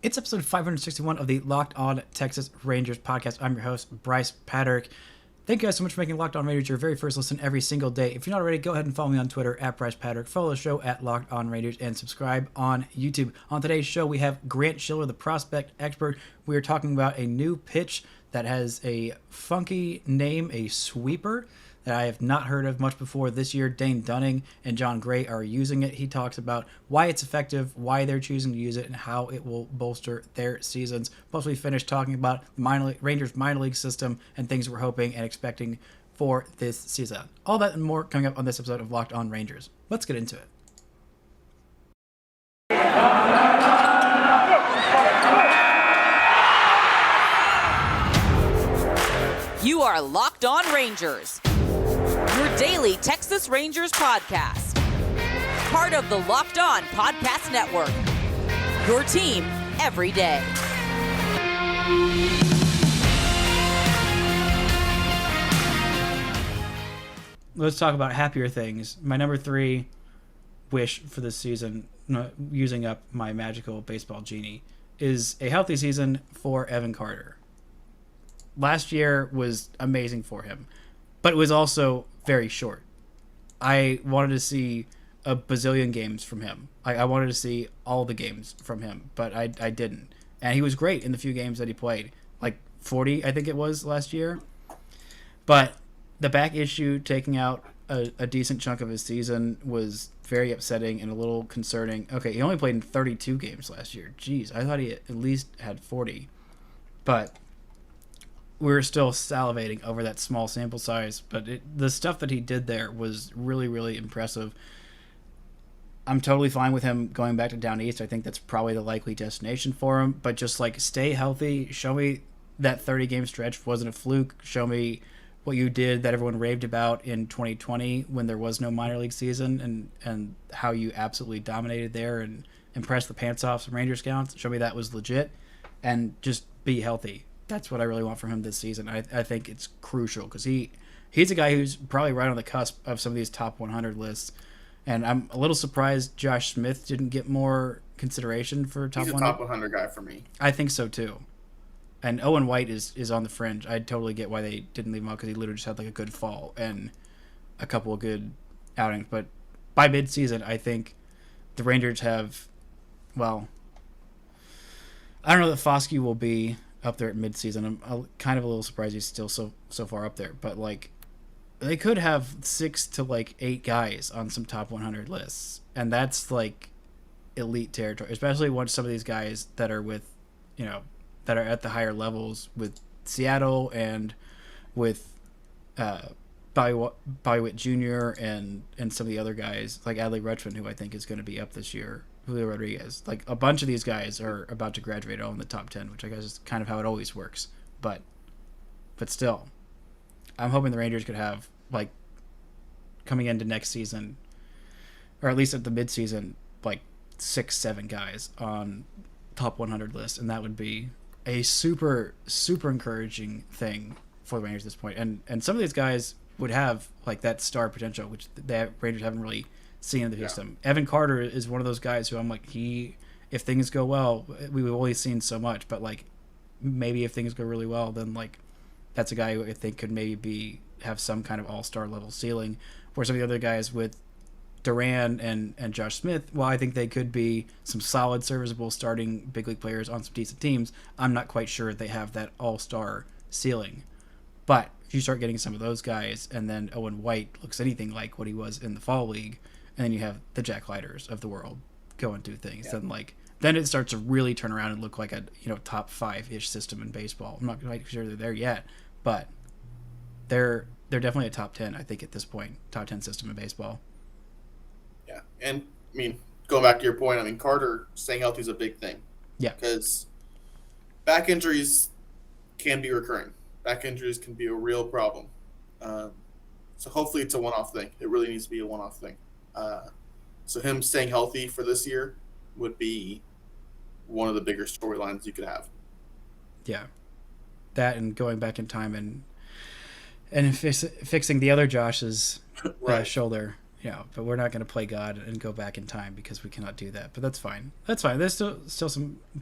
It's episode 561 of the Locked On Texas Rangers podcast. I'm your host, Bryce Patrick. Thank you guys so much for making Locked On Rangers your very first listen every single day. If you're not already, go ahead and follow me on Twitter at Bryce Patrick. Follow the show at Locked On Rangers and subscribe on YouTube. On today's show, we have Grant Schiller, the prospect expert. We are talking about a new pitch that has a funky name, a sweeper, that I have not heard of much before this year. Dane Dunning and John Gray are using it. He talks about why it's effective, why they're choosing to use it, and how it will bolster their seasons. Plus, we finished talking about Rangers minor league system and things we're hoping and expecting for this season. All that and more coming up on this episode of Locked On Rangers. Let's get into it. You are Locked On Rangers, your daily Texas Rangers podcast. Part of the Locked On Podcast Network, your team every day. Let's talk about happier things. My number 3 wish for this season, using up my magical baseball genie, is a healthy season for Evan Carter. Last year was amazing for him, but it was also very short. I wanted to see a bazillion games from him. I wanted to see all the games from him, but I didn't. And he was great in the few games that he played. Like 40, I think it was, last year. But the back issue taking out a decent chunk of his season was very upsetting and a little concerning. Okay, he only played in 32 games last year. Jeez, I thought he at least had 40. But we were still salivating over that small sample size, but the stuff that he did there was really, really impressive. I'm totally fine with him going back to down east. I think that's probably the likely destination for him, but just like stay healthy. Show me that 30-game stretch wasn't a fluke. Show me what you did that everyone raved about in 2020 when there was no minor league season, and how you absolutely dominated there and impressed the pants off some Ranger scouts. Show me that was legit, and just be healthy. That's what I really want from him this season. I think it's crucial because he's a guy who's probably right on the cusp of some of these top 100 lists. And I'm a little surprised Josh Smith didn't get more consideration for top 100. He's a top 100 guy for me. I think so too. And Owen White is on the fringe. I totally get why they didn't leave him out because he literally just had like a good fall and a couple of good outings. But by midseason, I think the Rangers have, well, I don't know that Foskey will be up there at midseason. I'm kind of a little surprised he's still so far up there, but like they could have 6 to like 8 guys on some top 100 lists, and that's like elite territory, especially once some of these guys that are with, that are at the higher levels with Seattle and with Bobby Witt Jr. and some of the other guys like Adley Rutschman, who I think is going to be up this year. Julio Rodriguez, like a bunch of these guys are about to graduate all in the top 10, which I guess is kind of how it always works. But still, I'm hoping the Rangers could have, like, coming into next season, or at least at the midseason, like 6-7 guys on top 100 lists, and that would be a super, super encouraging thing for the Rangers at this point. And some of these guys would have like that star potential, which the Rangers haven't really seen in the system. Evan Carter is one of those guys who I'm like, if things go well, we've always seen so much, but like maybe if things go really well, then like that's a guy who I think could maybe have some kind of all-star level ceiling. Where some of the other guys with Duran and Josh Smith, well, I think they could be some solid, serviceable starting big league players on some decent teams. I'm not quite sure they have that all-star ceiling. But if you start getting some of those guys, and then Owen White looks anything like what he was in the fall league, and then you have the Jack Leiters of the world going through things, then it starts to really turn around and look like a top 5-ish system in baseball. I'm not quite sure they're there yet, but they're definitely a top 10, I think, at this point, top 10 system in baseball. Yeah, and I mean, going back to your point, I mean, Carter staying healthy is a big thing. Yeah, because back injuries can be recurring. Back injuries can be a real problem. So hopefully it's a one-off thing. It really needs to be a one-off thing. So him staying healthy for this year would be one of the bigger storylines you could have. Yeah, that and going back in time and fixing the other Josh's shoulder. but we're not going to play God and go back in time because we cannot do that. But that's fine. That's fine. There's still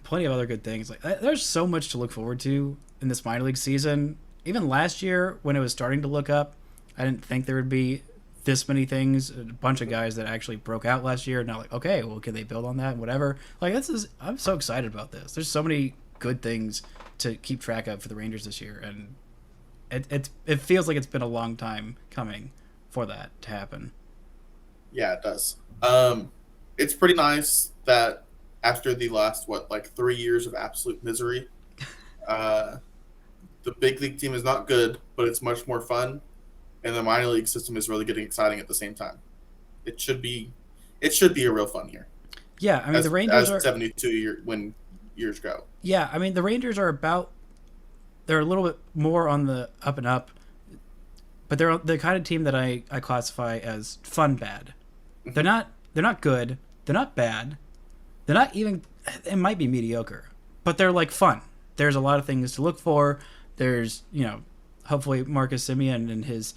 plenty of other good things. Like there's so much to look forward to in this minor league season. Even last year when it was starting to look up, I didn't think there would be this many things. A bunch of guys that actually broke out last year. Now, like, okay, well, can they build on that? Whatever. Like I'm so excited about this. There's so many good things to keep track of for the Rangers this year, and it feels like it's been a long time coming for that to happen. Yeah, it does. It's pretty nice that after the last 3 years of absolute misery, the big league team is not good, but it's much more fun, and the minor league system is really getting exciting at the same time. It should be a real fun year. Yeah, I mean the Rangers as 72 when years go. Yeah, I mean the Rangers are they're a little bit more on the up and up, but they're the kind of team that I classify as fun bad. Mm-hmm. They're not good. They're not bad. They're not even. It might be mediocre, but they're like fun. There's a lot of things to look for. There's hopefully Marcus Semien and his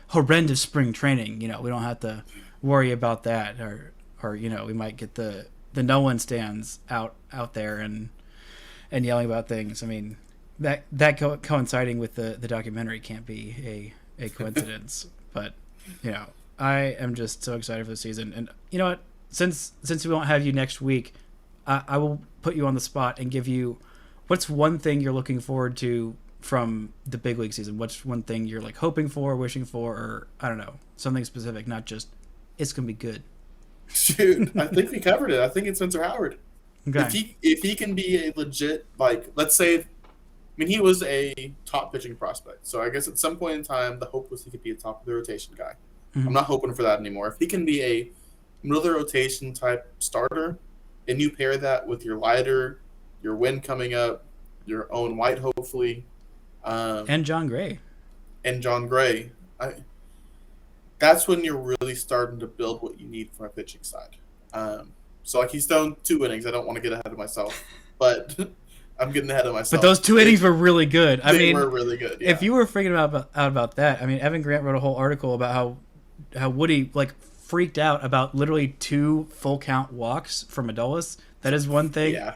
horrendous spring training. We don't have to worry about that, or we might get the no one stands out there and yelling about things. I mean that coinciding with the documentary can't be a coincidence. But I am just so excited for the season. And you know what? Since we won't have you next week, I will put you on the spot and give you what's one thing you're looking forward to from the big league season. What's one thing you're like hoping for, wishing for, or I don't know, something specific, not just it's gonna be good. Shoot, I think we covered it. I think it's Spencer Howard. Okay. If he can be a legit, let's say, he was a top pitching prospect. So I guess at some point in time, the hope was he could be a top of the rotation guy. Mm-hmm. I'm not hoping for that anymore. If he can be a middle of the rotation type starter, and you pair that with your Leiter, your Winn coming up, your own White, hopefully, and John Gray. That's when you're really starting to build what you need from a pitching side. So he's thrown 2 innings. I don't want to get ahead of myself, but I'm getting ahead of myself. But those 2 innings were really good. They were really good. Yeah. If you were freaking out about that, Evan Grant wrote a whole article about how Woody freaked out about literally 2 full count walks from Adolis. That is one thing. Yeah.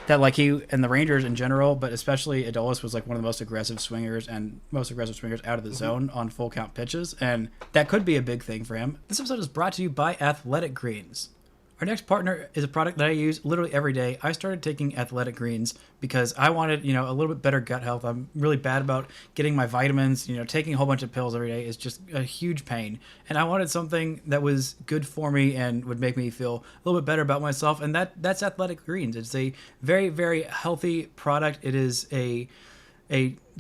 That he and the Rangers in general, but especially Adolis was one of the most aggressive swingers out of the zone on full count pitches, and that could be a big thing for him. This episode is brought to you by Athletic Greens. Our next partner is a product that I use literally every day. I started taking Athletic Greens because I wanted, a little bit better gut health. I'm really bad about getting my vitamins. Taking a whole bunch of pills every day is just a huge pain. And I wanted something that was good for me and would make me feel a little bit better about myself. And that's Athletic Greens. It's a very, very healthy product. It is a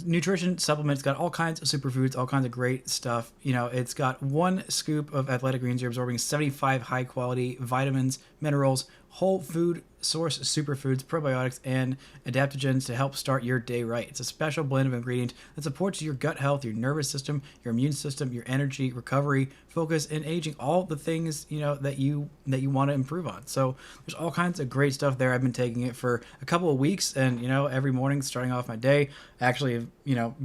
nutrition supplement. It's got all kinds of superfoods, all kinds of great stuff. It's got 1 scoop of Athletic Greens. You're absorbing 75 high quality vitamins, minerals, whole food source superfoods, probiotics, and adaptogens to help start your day right. It's a special blend of ingredients that supports your gut health, your nervous system, your immune system, your energy, recovery, focus, and aging. All the things that you want to improve on. So there's all kinds of great stuff there. I've been taking it for a couple of weeks, and every morning starting off my day, actually have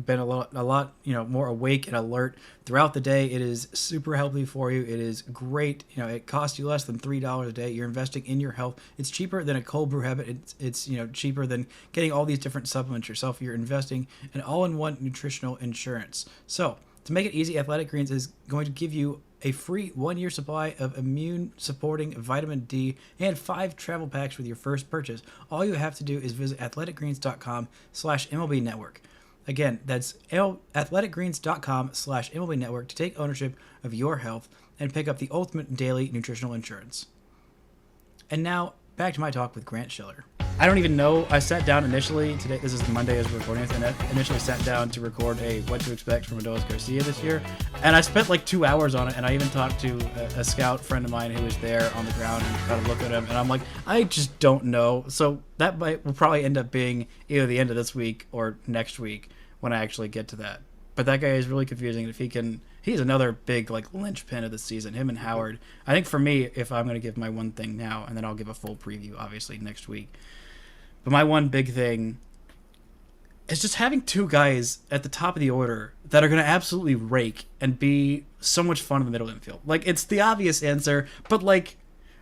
been a lot more awake and alert throughout the day. It is super healthy for you. It is great. It costs you less than $3 a day. You're investing in your health. It's cheaper than a cold brew habit. It's cheaper than getting all these different supplements yourself. You're investing in all-in-one nutritional insurance. So to make it easy, Athletic Greens is going to give you a free 1-year supply of immune-supporting vitamin D and 5 travel packs with your first purchase. All you have to do is visit athleticgreens.com/MLB Network. Again, that's athleticgreens.com/MLB Network to take ownership of your health and pick up the ultimate daily nutritional insurance. And now, back to my talk with Grant Schiller. I don't even know. I sat down initially today. This is Monday as we're recording this, and I initially sat down to record a What to Expect from Adolis Garcia this year. And I spent 2 hours on it, and I even talked to a scout friend of mine who was there on the ground and kind of looked at him. And I'm like, I just don't know. So that will probably end up being either the end of this week or next week when I actually get to that. But that guy is really confusing. If he's another big linchpin of the season. Him and Howard. I think for me, if I'm going to give my one thing now, and then I'll give a full preview, obviously next week. But my one big thing, it's just having two guys at the top of the order that are going to absolutely rake and be so much fun in the middle infield. Like, it's the obvious answer, but like,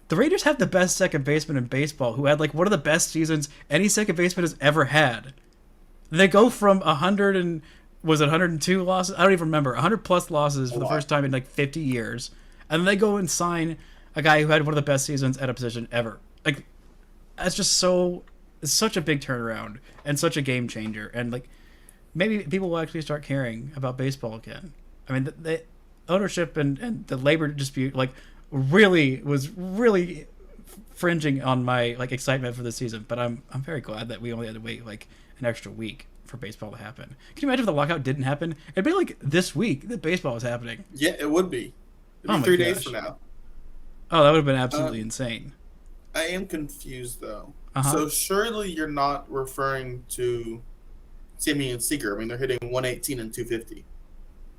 the Rangers have the best second baseman in baseball, who had like one of the best seasons any second baseman has ever had. They go from 102 losses? I don't even remember. 100 plus losses for the first time in like 50 years. And then they go and sign a guy who had one of the best seasons at a position ever. Like, that's just it's such a big turnaround and such a game changer. And like, maybe people will actually start caring about baseball again. I mean, the ownership and the labor dispute like was really fringing on my like excitement for the season. But I'm very glad that we only had to wait like an extra week for baseball to happen. Can you imagine if the lockout didn't happen? It'd be like this week that baseball was happening. Yeah, it would be. It'd be 3 days from now. Oh, that would have been absolutely insane. I am confused though. So surely you're not referring to Simeon and Seager. I mean, they're hitting 118 and 250.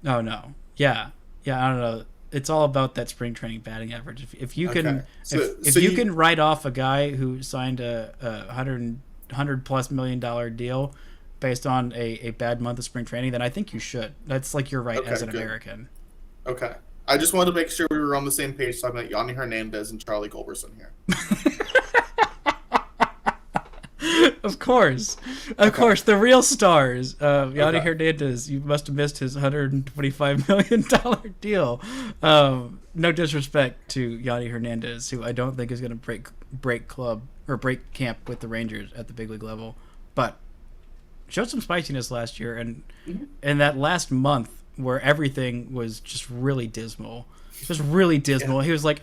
Oh no. Yeah. I don't know. It's all about that spring training batting average. If you can, if you can write off a guy who signed a $100+ million deal based on a bad month of spring training, then I think you should. That's like your right as an American. Okay. I just wanted to make sure we were on the same page talking about Yanni Hernandez and Charlie Culberson here. Of course, the real stars. Yanni Hernandez, you must have missed his $125 million deal. No disrespect to Yanni Hernandez, who I don't think is going to break camp with the Rangers at the big league level, but showed some spiciness last year, and in that last month where everything was just really dismal, he was like,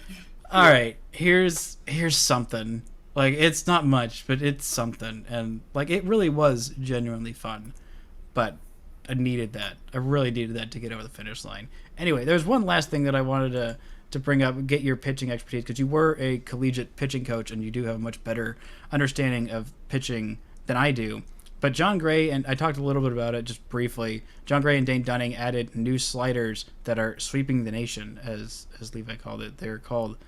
"All right, here's something." Like, it's not much, but it's something. And, like, it really was genuinely fun. But I needed that. I really needed that to get over the finish line. Anyway, there's one last thing that I wanted to bring up, get your pitching expertise, because you were a collegiate pitching coach, and you do have a much better understanding of pitching than I do. But John Gray, and I talked a little bit about it just briefly, John Gray and Dane Dunning added new sliders that are sweeping the nation, as Levi called it. They're called...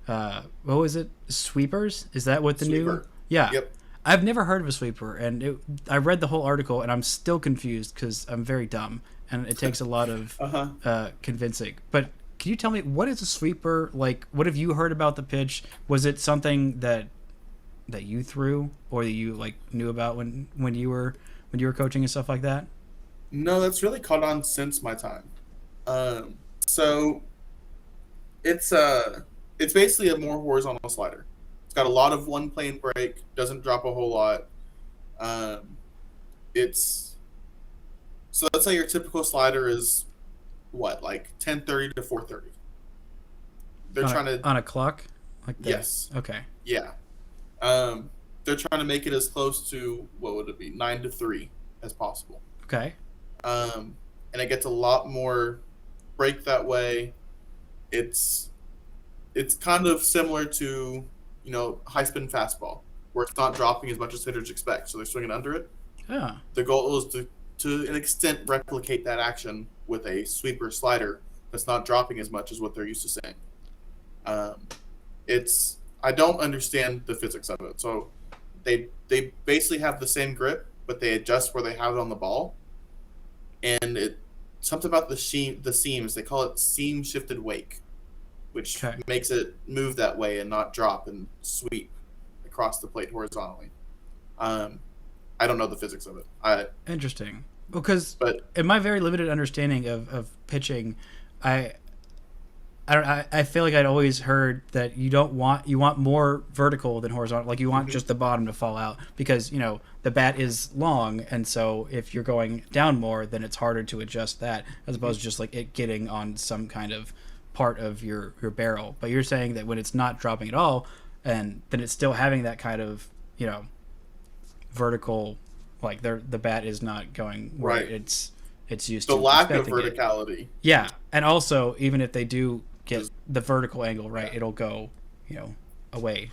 what was it? Sweepers? Is that what the new? Yeah. Yep. I've never heard of a sweeper, and I read the whole article, and I'm still confused because I'm very dumb, and it takes a lot of convincing. But can you tell me, what is a sweeper? Like, what have you heard about the pitch? Was it something that you threw, or that you like knew about when you were coaching and stuff like that? No, that's really caught on since my time. So it's basically a more horizontal slider. It's got a lot of one plane break, doesn't drop a whole lot. So let's say your typical slider is what, like 10:30 to 4:30. They're trying to on a clock, like that? Yes. Okay. Yeah. They're trying to make it as close to, what would it be, 9 to 3 as possible. Okay. And it gets a lot more break that way. It's kind of similar to, high spin fastball, where it's not dropping as much as hitters expect, so they're swinging under it. Yeah. The goal is to an extent replicate that action with a sweeper slider that's not dropping as much as what they're used to seeing. I don't understand the physics of it. So they basically have the same grip, but they adjust where they have it on the ball, and something about the seams. They call it seam shifted wake, which makes it move that way and not drop and sweep across the plate horizontally. I don't know the physics of it. Interesting. Because in my very limited understanding of pitching, I feel like I'd always heard that you want more vertical than horizontal. Like, you want just the bottom to fall out because, the bat is long, and so if you're going down more, then it's harder to adjust that as opposed to just like it getting on some kind of part of your barrel. But you're saying that when it's not dropping at all, and then it's still having that kind of vertical, like the bat is not going where it's used to. The lack of verticality. Yeah, and also even if they do get the vertical angle right, it'll go away.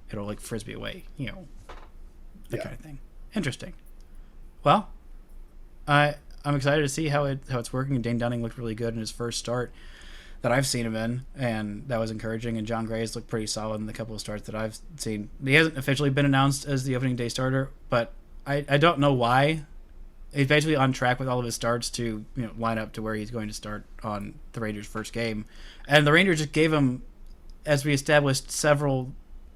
It'll like frisbee away. That kind of thing. Interesting. Well, I'm excited to see how it's working. And Dane Dunning looked really good in his first start that I've seen him in, and that was encouraging. And John Gray's looked pretty solid in the couple of starts that I've seen. He hasn't officially been announced as the opening day starter, but I don't know why he's basically on track with all of his starts to line up to where he's going to start on the Rangers' first game. And the Rangers just gave him, as we established, several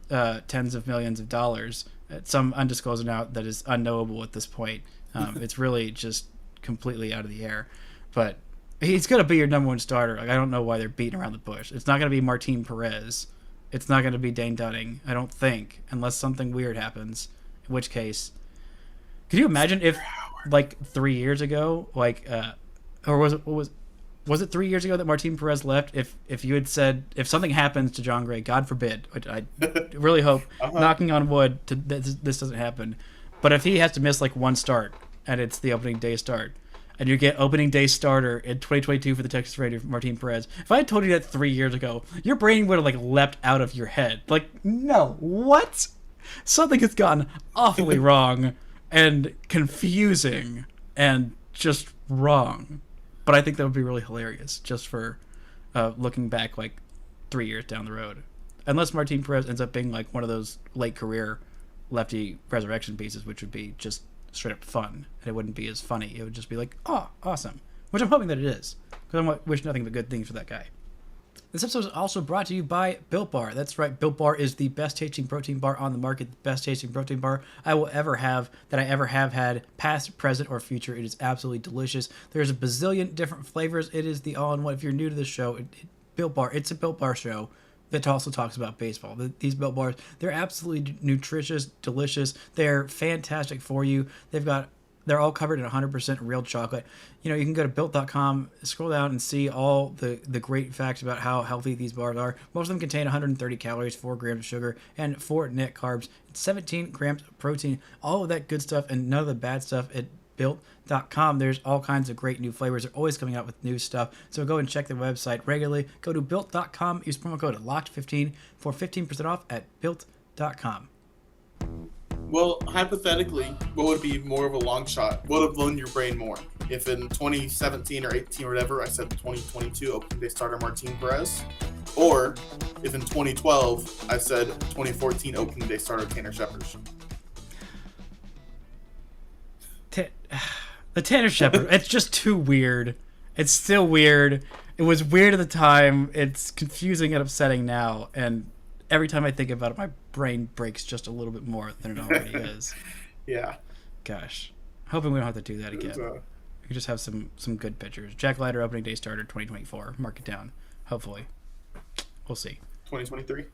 tens of millions of dollars, some undisclosed amount that is unknowable at this point. It's really just completely out of the air. But he's going to be your number one starter. Like, I don't know why they're beating around the bush. It's not going to be Martin Perez. It's not going to be Dane Dunning, I don't think, unless something weird happens, in which case... Could you imagine if, like, 3 years ago, like, or was it 3 years ago that Martin Perez left? If you had said, if something happens to John Gray, God forbid, which I really hope, knocking on wood, this doesn't happen. But if he has to miss, like, one start, and it's the opening day start, and you get opening day starter in 2022 for the Texas Rangers, Martin Perez, if I had told you that 3 years ago, your brain would have, like, leapt out of your head. Like, no, what? Something has gone awfully wrong. And confusing and just wrong. But I think that would be really hilarious just for looking back like 3 years down the road. Unless Martin Perez ends up being like one of those late career lefty resurrection pieces, which would be just straight up fun. And it wouldn't be as funny. It would just be like, oh, awesome. Which I'm hoping that it is. Because I wish nothing but good things for that guy. This episode is also brought to you by Built Bar. That's right, Built Bar is the best tasting protein bar on the market, the best tasting protein bar I will ever have, that I ever have had, past, present, or future. It is absolutely delicious. There's a bazillion different flavors. It is the all-in-one. If you're new to this show, Built Bar, it's a Built Bar show that also talks about baseball. These Built Bars, they're absolutely nutritious, delicious. They're fantastic for you. They're all covered in 100% real chocolate. You can go to built.com, scroll down and see all the great facts about how healthy these bars are. Most of them contain 130 calories, 4 grams of sugar, and 4 net carbs, 17 grams of protein, all of that good stuff and none of the bad stuff at built.com. There's all kinds of great new flavors. They're always coming out with new stuff. So go and check the website regularly. Go to built.com, use promo code LOCKED15 for 15% off at built.com. Well, hypothetically, what would be more of a long shot? What would have blown your brain more? If in 2017 or 18 or whatever, I said 2022 opening day starter Martin Perez, or if in 2012 I said 2014 opening day starter Tanner Shepard. The Tanner Shepard, it's just too weird. It's still weird. It was weird at the time. It's confusing and upsetting now, and every time I think about it, my brain breaks just a little bit more than it already is. Yeah. Gosh. Hoping we don't have to do that again. We could just have some good pitchers. Jack Leiter, opening day starter, 2024. Mark it down. Hopefully. We'll see. 2023?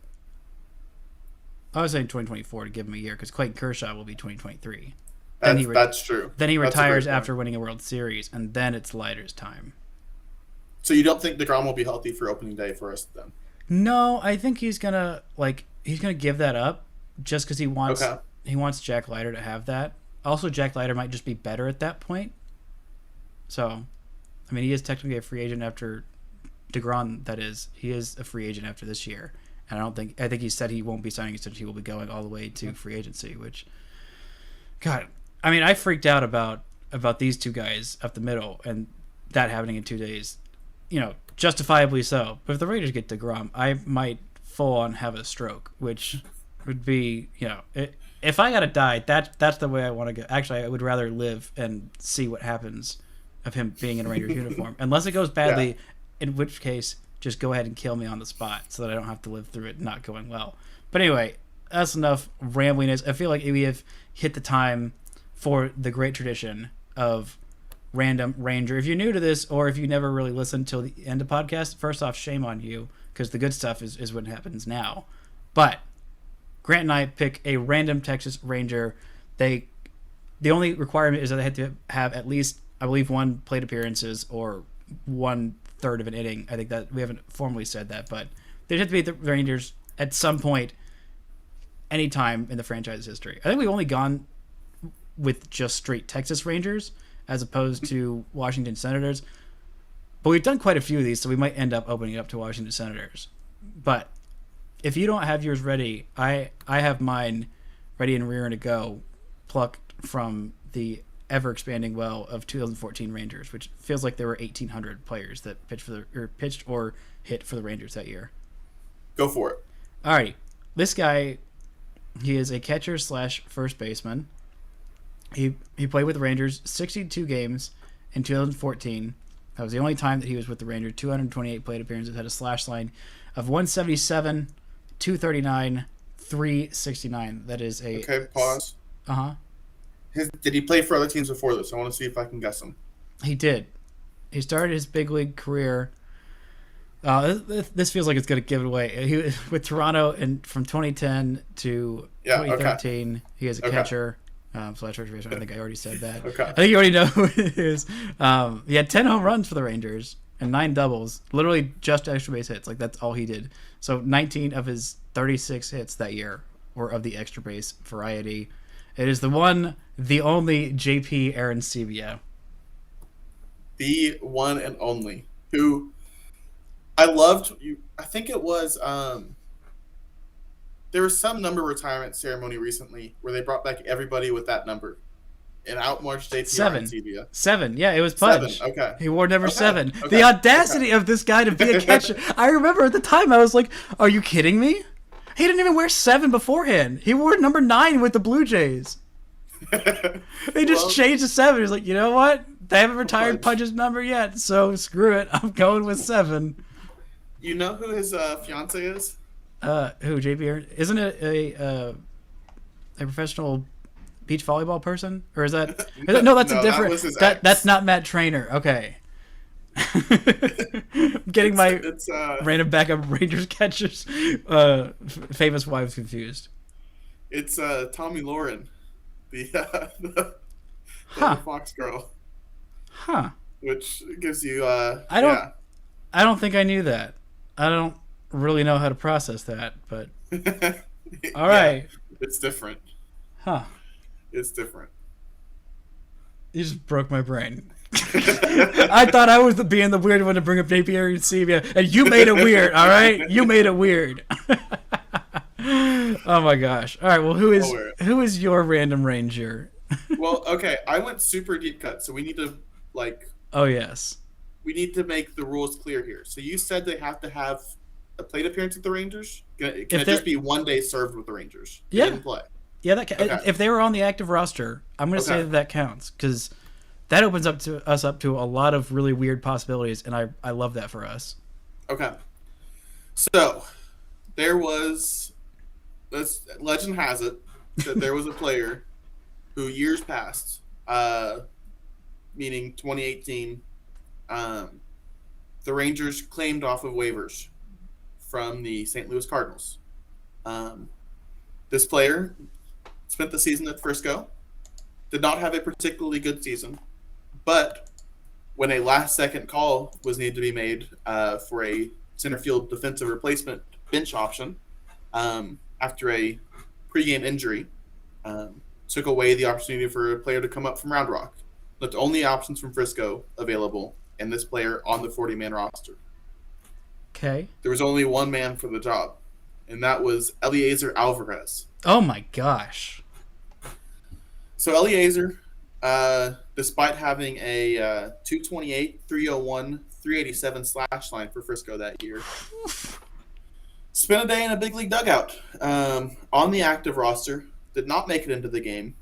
I was saying 2024 to give him a year, because Clayton Kershaw will be 2023. That's true. Then he retires after winning a World Series, and then it's Leiter's time. So you don't think DeGrom will be healthy for opening day for us then? No, I think he's gonna give that up just because he wants Jack Leiter to have that. Also, Jack Leiter might just be better at that point. So, I mean, he is technically a free agent after DeGrom. That is, he is a free agent after this year, and I think he said he won't be signing extension. He will be going all the way to free agency. Which, God, I mean, I freaked out about these two guys up the middle and that happening in 2 days. Justifiably so. But if the Raiders get DeGrom, I might full on have a stroke, which would be, if I gotta die, that's the way I want to go. Actually, I would rather live and see what happens of him being in a Rangers uniform, unless it goes badly, in which case, just go ahead and kill me on the spot so that I don't have to live through it not going well. But anyway, that's enough rambliness. I feel like we have hit the time for the great tradition of Random Ranger. If you're new to this, or if you never really listened till the end of the podcast, first off, shame on you, because the good stuff is what happens now. But Grant and I pick a random Texas Ranger. The only requirement is that they have to have at least, I believe, 1 plate appearances or 1/3 of an inning. I think that we haven't formally said that, but they have to be the Rangers at some point, anytime in the franchise's history. I think we've only gone with just straight Texas Rangers, as opposed to Washington Senators. But we've done quite a few of these, so we might end up opening it up to Washington Senators. But if you don't have yours ready, I have mine ready and rearing to go, plucked from the ever-expanding well of 2014 Rangers, which feels like there were 1,800 players that pitched or hit for the Rangers that year. Go for it. Alrighty. This guy, he is a catcher / first baseman. He played with the Rangers 62 games in 2014. That was the only time that he was with the Rangers. 228 plate appearances, had a slash line of 177, 239, 369. That is a... Okay, pause. Uh-huh. Did he play for other teams before this? I want to see if I can guess him. He did. He started his big league career... this feels like it's going to give it away. He was with Toronto from 2010 to 2013. Okay. He is a catcher. Slash first baseman. I think I already said that. Okay. I think you already know who it is. He had 10 home runs for the Rangers and 9 doubles. Literally just extra base hits. Like, that's all he did. So 19 of his 36 hits that year were of the extra base variety. It is the one, the only JP Arancibia. The one and only. Who I loved. I think it was... there was some number retirement ceremony recently where they brought back everybody with that number and outmarched JP Arancibia. 7. Yeah, it was Pudge. 7. Okay. He wore number 7. Okay. The audacity of this guy to be a catcher. I remember at the time I was like, are you kidding me? He didn't even wear 7 beforehand. He wore number 9 with the Blue Jays. They just changed to 7. He's like, you know what? They haven't retired Pudge's number yet, so screw it. I'm going with 7. You know who his fiance is? Who, JP? Isn't it a professional beach volleyball person? Or is that... No, that's a different... That's not Matt Trainer. Okay. Getting my random backup Rangers catchers famous wives confused. It's Tommy Lauren, the Fox girl. Huh. Which gives you... I don't think I knew that. I don't really know how to process that, but all right. It's different. Huh. It's different. You just broke my brain. I thought I was being the weird one to bring up JP Arancibia, and you made it weird, all right? You made it weird. Oh my gosh. All right, well, who is your random ranger? Well, okay, I went super deep cut, so we need to Oh yes. We need to make the rules clear here. So you said they have to have a plate appearance with the Rangers? Can it just be one day served with the Rangers? Yeah. They didn't play. Yeah, okay. If they were on the active roster, I'm going to say that counts because that opens up to a lot of really weird possibilities, and I love that for us. Okay. So there was, legend has it that there was a player who years past, meaning 2018, the Rangers claimed off of waivers from the St. Louis Cardinals. This player spent the season at Frisco, did not have a particularly good season, but when a last-second call was needed to be made for a center field defensive replacement bench option after a pregame injury, took away the opportunity for a player to come up from Round Rock. Left only options from Frisco available, and this player on the 40-man roster. Okay. There was only one man for the job, and that was Eliezer Alvarez. Oh my gosh. So Eliezer, despite having a 228, 301, 387 slash line for Frisco that year, spent a day in a big league dugout on the active roster, did not make it into the game.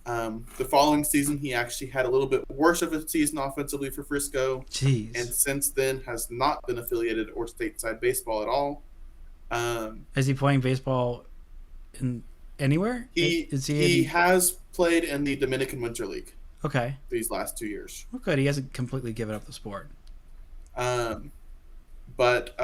The following season, he actually had a little bit worse of a season offensively for Frisco. Jeez. And since then has not been affiliated or stateside baseball at all. Is he playing baseball in anywhere? He has played in the Dominican Winter League. Okay. These last 2 years. Well, good. He hasn't completely given up the sport. But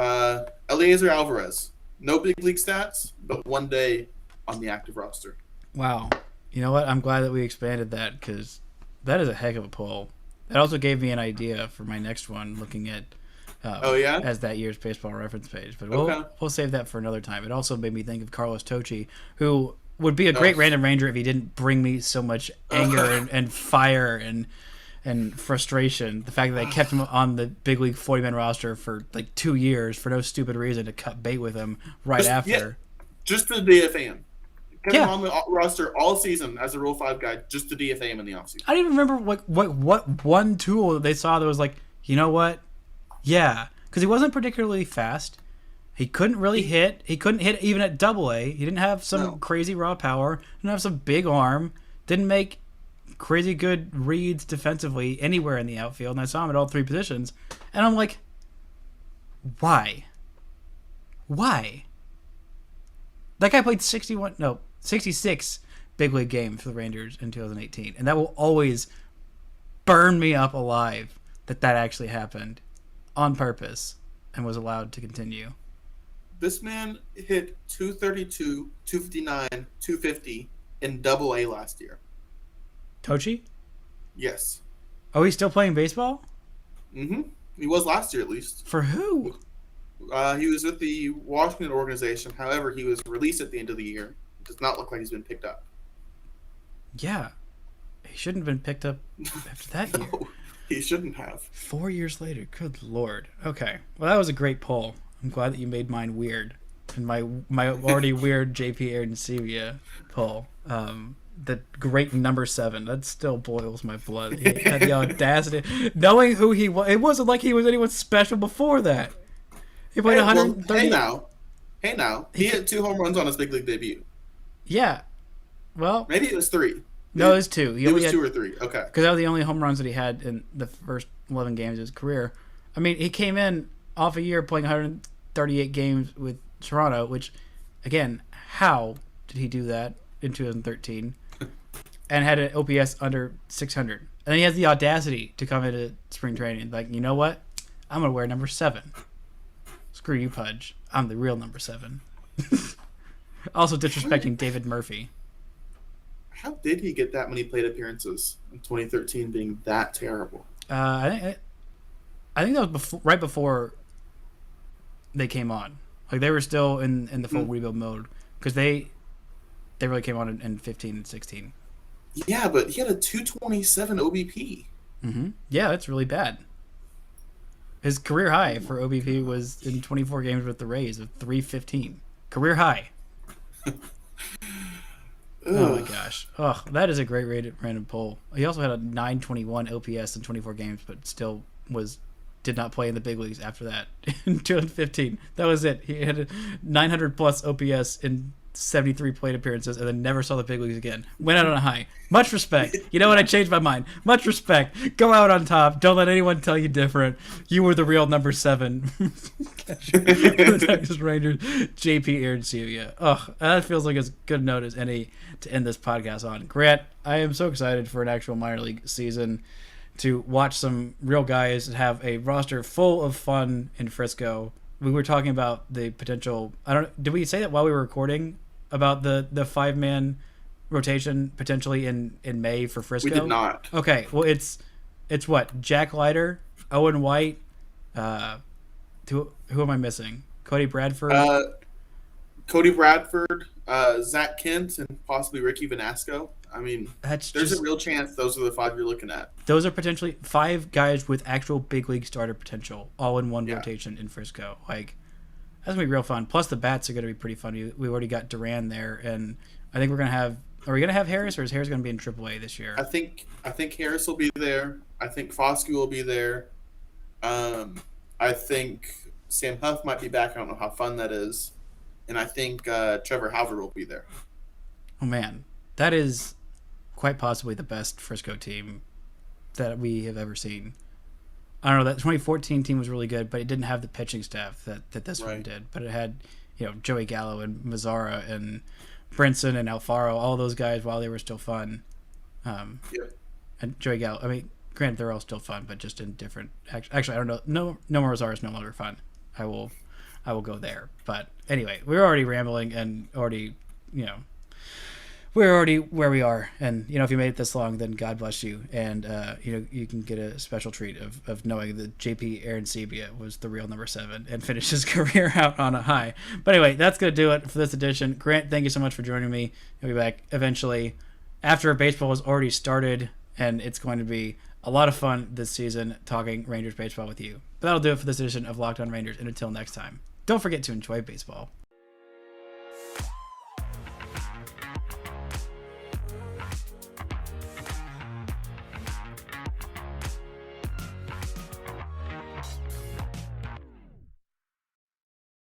Eliezer Alvarez, no big league stats, but one day on the active roster. Wow. You know what? I'm glad that we expanded that because that is a heck of a pull. That also gave me an idea for my next one, looking at as that year's baseball reference page. But we'll save that for another time. It also made me think of Carlos Tocci, who would be a great random ranger if he didn't bring me so much anger and fire and frustration. The fact that they kept him on the big league 40-man roster for like 2 years for no stupid reason to cut bait with him after. Yeah, just for the DFA. Kept him on the roster all season as a Rule 5 guy just to DFA him in the offseason. I don't even remember what one tool that they saw that was like, you know what? Yeah, because he wasn't particularly fast. He couldn't really hit. He couldn't hit even at AA. He didn't have some crazy raw power. Didn't have some big arm. Didn't make crazy good reads defensively anywhere in the outfield, and I saw him at all three positions, and I'm like, why? That guy played 66 big league games for the Rangers in 2018, and that will always burn me up alive that actually happened on purpose and was allowed to continue. This man hit 232, 259, 250 in Double-A last year. Tochi? Yes. Oh, he's still playing baseball? Mm-hmm. He was last year, at least. For who? He was with the Washington organization. However, he was released at the end of the year. It does not look like he's been picked up. Yeah. He shouldn't have been picked up after that year. No, he shouldn't have. 4 years later. Good Lord. Okay. Well, that was a great poll. I'm glad that you made mine weird. And my already weird JP Arencibia poll. The great number 7. That still boils my blood. He had the audacity. Knowing who he was. It wasn't like he was anyone special before that. He played 130. Hey now. He hit 2 home runs on his big league debut. Yeah. Well. Maybe it was 3. No, it was 2. It was 2 or 3. Okay. Because that was the only home runs that he had in the first 11 games of his career. I mean, he came in off a year playing 138 games with Toronto, which, again, how did he do that in 2013? And had an OPS under 600. And then he has the audacity to come into spring training. Like, you know what? I'm going to wear number 7. Screw you, Pudge. I'm the real number 7. Also disrespecting David Murphy. How did he get that many plate appearances in 2013 being that terrible? I think that was right before they came on. Like, they were still in the full rebuild mode. Because they really came on in 15 and 16. Yeah, but he had a 227 OBP. Mm-hmm. Yeah, that's really bad. His career high for OBP was in 24 games with the Rays of 315. Career high. Oh my gosh. Oh, that is a great random poll. He also had a 921 OPS in 24 games, but still did not play in the big leagues after that in 2015. That was it. He had a 900 plus OPS in 73 plate appearances and then never saw the big leagues again. Went out on a high. Much respect. You know what? I changed my mind. Much respect. Go out on top. Don't let anyone tell you different. You were the real number 7. The Texas Rangers, JP Arencibia. Oh, that feels like as good a note as any to end this podcast on. Grant, I am so excited for an actual minor league season to watch some real guys have a roster full of fun in Frisco. We were talking about the potential. Did we say that while we were recording about the 5-man rotation potentially in May for Frisco? We did not. Okay, well it's what? Jack Leiter, Owen White, who am I missing? Cody Bradford. Zach Kent, and possibly Ricky Vanasco. I mean, there's a real chance those are the 5 you're looking at. Those are potentially 5 guys with actual big league starter potential, all in one rotation in Frisco. Like, that's going to be real fun. Plus, the bats are going to be pretty fun. We already got Duran there, and I think we're going to have... Are we going to have Harris, or is Harris going to be in AAA this year? I think Harris will be there. I think Foscue will be there. I think Sam Huff might be back. I don't know how fun that is. And I think Trevor Howard will be there. Oh, man. That is quite possibly the best Frisco team that we have ever seen. I don't know, that 2014 team was really good, but it didn't have the pitching staff that this one did. But it had, Joey Gallo and Mazzara and Brinson and Alfaro, all those guys while they were still fun. And Joey Gallo, I mean, granted, they're all still fun, but just in different... Actually, I don't know. No more Mazzara is no longer fun. I will go there. But anyway, we're already rambling and already, we're already where we are. And, if you made it this long, then God bless you. And, you can get a special treat of knowing that JP Arencibia was the real number 7 and finished his career out on a high. But anyway, that's going to do it for this edition. Grant, thank you so much for joining me. I'll be back eventually after baseball has already started, and it's going to be a lot of fun this season talking Rangers baseball with you. But that'll do it for this edition of Locked On Rangers. And until next time, don't forget to enjoy baseball.